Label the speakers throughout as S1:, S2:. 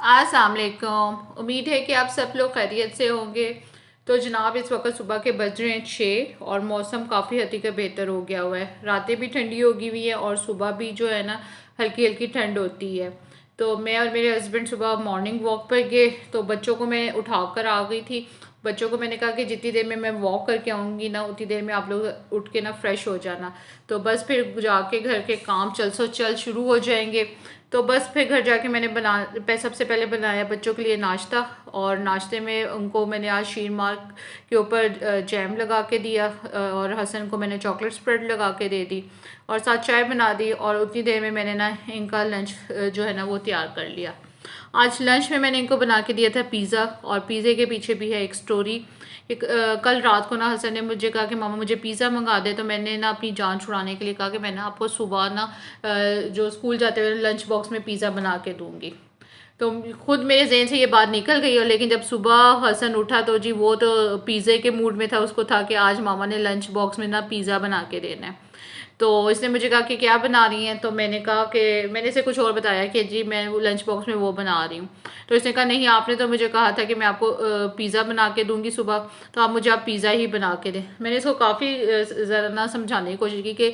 S1: अस्सलाम वालेकुम। उम्मीद है कि आप सब लोग खैरियत से होंगे। तो जनाब इस वक्त सुबह के बज रहे हैं 6 और मौसम काफ़ी हद तक बेहतर हो गया हुआ है। रातें भी ठंडी होगी हुई है और सुबह भी जो है ना हल्की हल्की ठंड होती है। तो मैं और मेरे हस्बैंड सुबह मॉर्निंग वॉक पर गए तो बच्चों को मैं उठा कर आ गई थी। बच्चों को मैंने कहा कि जितनी देर में मैं वॉक करके आऊँगी ना उतनी देर में आप लोग उठ के ना फ्रेश हो जाना। तो बस फिर जाके घर के काम चल शुरू हो जाएंगे। तो बस फिर घर जाके मैंने सबसे पहले बनाया बच्चों के लिए नाश्ता। और नाश्ते में उनको मैंने आज शीर मार्क के ऊपर जैम लगा के दिया और हसन को मैंने चॉकलेट स्प्रेड लगा के दे दी और साथ चाय बना दी। और उतनी देर में मैंने ना इनका लंच जो है ना वो तैयार कर लिया। आज लंच में मैंने इनको बना के दिया था पिज़्ज़ा और पिज़्ज़े के पीछे भी है एक स्टोरी। कल रात को ना हसन ने मुझे कहा कि मामा मुझे पिज़्ज़ा मंगा दे। तो मैंने ना अपनी जान छुड़ाने के लिए कहा कि मैं ना आपको सुबह ना जो स्कूल जाते हुए लंच बॉक्स में पिज़्ज़ा बना के दूंगी। तो खुद मेरे जहन से ये बात निकल गई। और लेकिन जब सुबह हसन उठा तो जी वो तो पिज़्ज़े के मूड में था। उसको था कि आज मामा ने लंच बॉक्स में ना पिज़्ज़ा बना के देना है। तो इसने मुझे कहा कि क्या बना रही हैं। तो मैंने कहा कि मैंने इसे कुछ और बताया कि जी मैं वो लंच बॉक्स में वो बना रही हूँ। तो इसने कहा नहीं आपने तो मुझे कहा था कि मैं आपको पिज़्ज़ा बना के दूंगी सुबह। तो आप मुझे पिज़्ज़ा ही बना के दें। मैंने इसको काफ़ी ज़रा ना समझाने की कोशिश की कि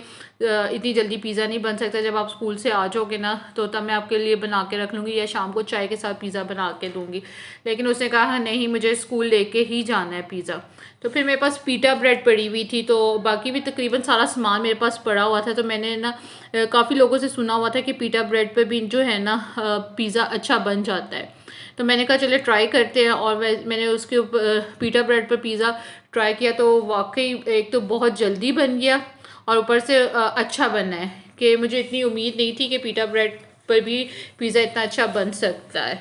S1: इतनी जल्दी पिज़्ज़ा नहीं बन सकता। जब आप स्कूल से आ जाओगे ना तो तब मैं आपके लिए बना के रख लूँगी या शाम को चाय के साथ पिज़्ज़ा बना के दूँगी। लेकिन उसने कहा "हाँ, नहीं मुझे स्कूल लेके ही जाना है पिज़्ज़ा"। तो फिर मेरे पास पीटा ब्रेड पड़ी हुई थी तो बाकी भी तकरीबन सारा सामान मेरे पास पड़ा हुआ था। तो मैंने ना काफ़ी लोगों से सुना हुआ था कि पीटा ब्रेड पे भी जो है ना पिज़्ज़ा अच्छा बन जाता है। तो मैंने कहा चले ट्राई करते हैं। और मैंने उसके ऊपर पीटा ब्रेड पर पिज़्ज़ा ट्राई किया तो वाकई एक तो बहुत जल्दी बन गया और ऊपर से अच्छा बना है कि मुझे इतनी उम्मीद नहीं थी कि पीटा ब्रेड पर भी पिज़्ज़ा इतना अच्छा बन सकता है।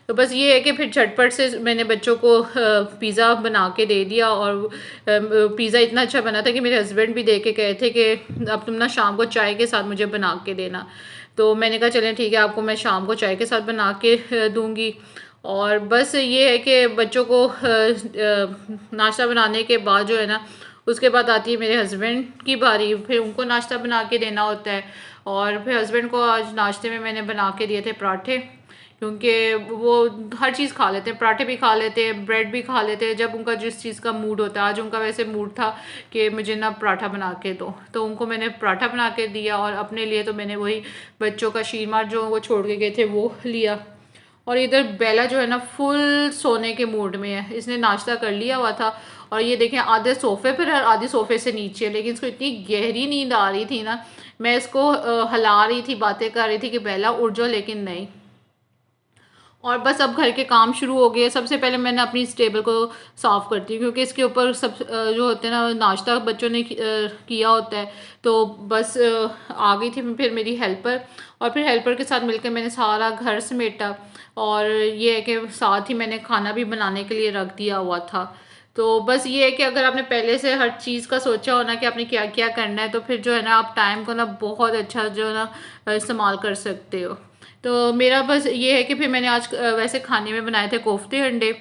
S1: तो बस ये है कि फिर झटपट से मैंने बच्चों को पिज़्ज़ा बना के दे दिया। और पिज़्ज़ा इतना अच्छा बना था कि मेरे हस्बैंड भी दे के गए थे कि अब तुम ना शाम को चाय के साथ मुझे बना के देना। तो मैंने कहा चलें ठीक है आपको मैं शाम को चाय के साथ बना के दूंगी। और बस ये है कि बच्चों को नाश्ता बनाने के बाद जो है ना उसके बाद आती है मेरे हस्बैंड की बारी। फिर उनको नाश्ता बना के देना होता है। और फिर हस्बैंड को आज नाश्ते में मैंने बना के दिए थे पराठे क्योंकि वो हर चीज़ खा लेते हैं। पराठे भी खा लेते हैं ब्रेड भी खा लेते हैं जब उनका जिस चीज़ का मूड होता है। आज उनका वैसे मूड था कि मुझे ना पराठा बना के दो तो उनको मैंने पराठा बना के दिया। और अपने लिए तो मैंने वही बच्चों का शीरमार जो वो छोड़ के गए थे वो लिया। और इधर बेला जो है ना फुल सोने के मूड में है। इसने नाश्ता कर लिया हुआ था और ये देखें आधे सोफे पर है आधे सोफे से नीचे। लेकिन इसको इतनी गहरी नींद आ रही थी ना मैं इसको हिला रही थी बातें कर रही थी कि बेला उठ जाओ लेकिन नहीं। और बस अब घर के काम शुरू हो गए। सबसे पहले मैंने अपनी इस टेबल को साफ़ करती हूँ क्योंकि इसके ऊपर सब जो होते हैं ना नाश्ता बच्चों ने किया होता है। तो बस आ गई थी फिर मेरी हेल्पर। और फिर हेल्पर के साथ मिलकर मैंने सारा घर समेटा। और ये है कि साथ ही मैंने खाना भी बनाने के लिए रख दिया हुआ था। तो बस ये है कि अगर आपने पहले से हर चीज़ का सोचा हो ना कि आपने क्या क्या करना है तो फिर जो है ना आप टाइम को ना बहुत अच्छा जो है ना इस्तेमाल कर सकते हो। तो मेरा बस ये है कि फिर मैंने आज वैसे खाने में बनाए थे कोफ्ते अंडे।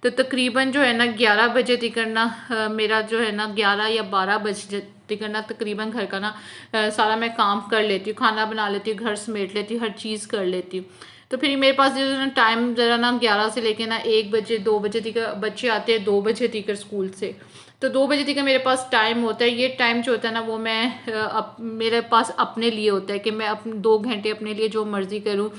S1: तो तकरीबन जो है ना 11 बजे तक ना मेरा जो है ना 11 या 12 बजे तक ना तकरीबन घर का ना सारा मैं काम कर लेती हूँ। खाना बना लेती हूँ घर समेट लेती हूँ हर चीज़ कर लेती हूँ। तो फिर मेरे पास जो है ना टाइम ज़रा ना 11 से लेके ना 1 बजे 2 बजे तक बच्चे आते हैं 2 बजे तक स्कूल से। तो 2 बजे तक का मेरे पास टाइम होता है। ये टाइम जो होता है ना वो मैं मेरे पास अपने लिए होता है कि मैं अपने 2 घंटे अपने लिए जो मर्ज़ी करूँ।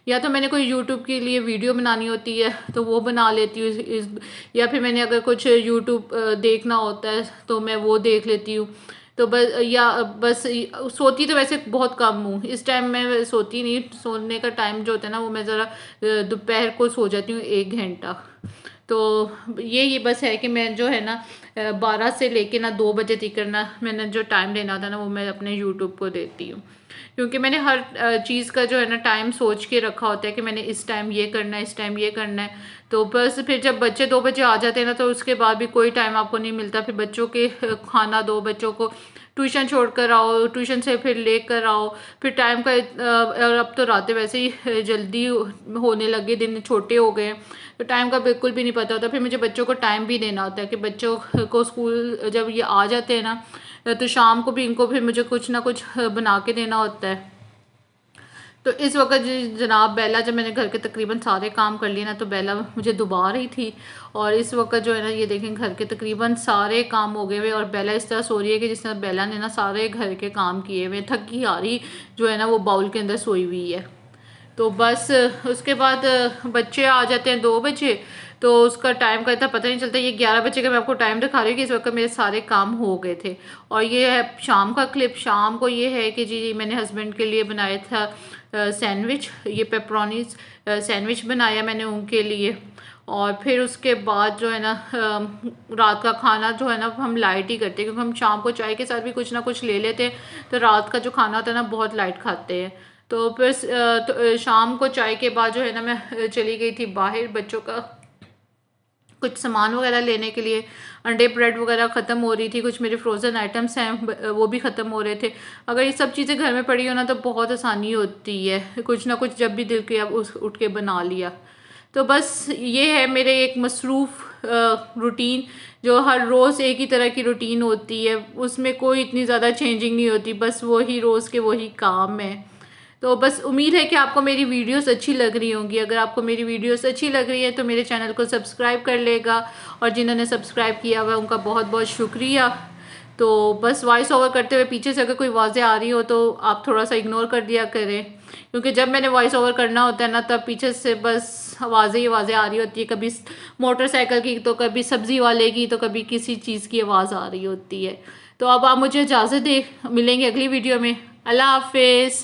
S1: या तो मैंने कोई यूट्यूब के लिए वीडियो बनानी होती है तो वो बना लेती हूँ या फिर मैंने अगर कुछ यूट्यूब देखना होता है तो मैं वो देख लेती हूँ। तो बस या बस सोती तो वैसे बहुत कम हूँ। इस टाइम मैं सोती नहीं। सोने का टाइम जो होता है ना वो मैं ज़रा दोपहर को सो जाती हूँ 1 घंटा। तो ये बस है कि मैं जो है ना 12 से लेके ना 2 बजे तक ना मैंने जो टाइम लेना था ना वो मैं अपने यूट्यूब को देती हूँ। क्योंकि मैंने हर चीज़ का जो है ना टाइम सोच के रखा होता है कि मैंने इस टाइम ये करना है इस टाइम ये करना है। तो बस फिर जब बच्चे 2 बजे आ जाते हैं ना तो उसके बाद भी कोई टाइम आपको नहीं मिलता। फिर बच्चों के खाना दो बच्चों को ट्यूशन छोड़ कर आओ ट्यूशन से फिर ले कर आओ। फिर टाइम का और अब तो रातें वैसे ही जल्दी होने लगे दिन छोटे हो गए तो टाइम का बिल्कुल भी नहीं पता होता। फिर मुझे बच्चों को टाइम भी देना होता है कि बच्चों को स्कूल जब ये आ जाते हैं ना तो शाम को भी इनको फिर मुझे कुछ ना कुछ बना के देना होता है। तो इस वक्त जनाब बेला, जब मैंने घर के तकरीबन सारे काम कर लिए ना, तो बेला मुझे दुबा रही थी। और इस वक्त जो है ना, ये देखें घर के तकरीबन सारे काम हो गए हुए, और बेला इस तरह सो रही है कि जिस तरह बेला ने ना सारे घर के काम किए हुए, थकी हारी जो है ना वो बाउल के अंदर सोई हुई है। तो बस उसके बाद बच्चे आ जाते हैं 2 बजे, तो उसका टाइम का इतना पता नहीं चलता। ये 11 बजे का मैं आपको टाइम दिखा रही हूँ कि इस वक्त मेरे सारे काम हो गए थे। और ये है शाम का क्लिप। शाम को ये है कि जी मैंने हस्बैंड के लिए बनाया था सैंडविच, ये पेपरोनी सैंडविच बनाया मैंने उनके लिए। और फिर उसके बाद जो है ना रात का खाना जो है ना हम लाइट ही करते हैं, क्योंकि हम शाम को चाय के साथ भी कुछ ना कुछ ले लेते हैं, तो रात का जो खाना होता है ना बहुत लाइट खाते हैं। तो फिर शाम को चाय के बाद जो है ना मैं चली गई थी बाहर बच्चों का कुछ सामान वगैरह लेने के लिए। अंडे ब्रेड वगैरह ख़त्म हो रही थी, कुछ मेरे फ्रोज़न आइटम्स हैं वो भी ख़त्म हो रहे थे। अगर ये सब चीज़ें घर में पड़ी हो ना तो बहुत आसानी होती है, कुछ ना कुछ जब भी दिल किया उठ के बना लिया। तो बस ये है मेरे एक मसरूफ़ रूटीन, जो हर रोज़ एक ही तरह की रूटीन होती है, उसमें कोई इतनी ज़्यादा चेंजिंग नहीं होती, बस वही रोज़ के वही काम है। तो बस उम्मीद है कि आपको मेरी वीडियोस अच्छी लग रही होंगी। अगर आपको मेरी वीडियोस अच्छी लग रही है तो मेरे चैनल को सब्सक्राइब कर लेगा, और जिन्होंने सब्सक्राइब किया हुआ है उनका बहुत बहुत शुक्रिया। तो बस वॉइस ओवर करते हुए पीछे से अगर कोई आवाज़ें आ रही हो तो आप थोड़ा सा इग्नोर कर दिया करें, क्योंकि जब मैंने वॉइस ओवर करना होता है ना तब पीछे से बस आवाज़ें ही आवाज़ें आ रही होती है, कभी मोटरसाइकिल की, तो कभी सब्ज़ी वाले की, तो कभी किसी चीज़ की आवाज़ आ रही होती है। तो अब आप मुझे इजाज़त दें, मिलेंगे अगली वीडियो में। अल्लाह हाफिज़।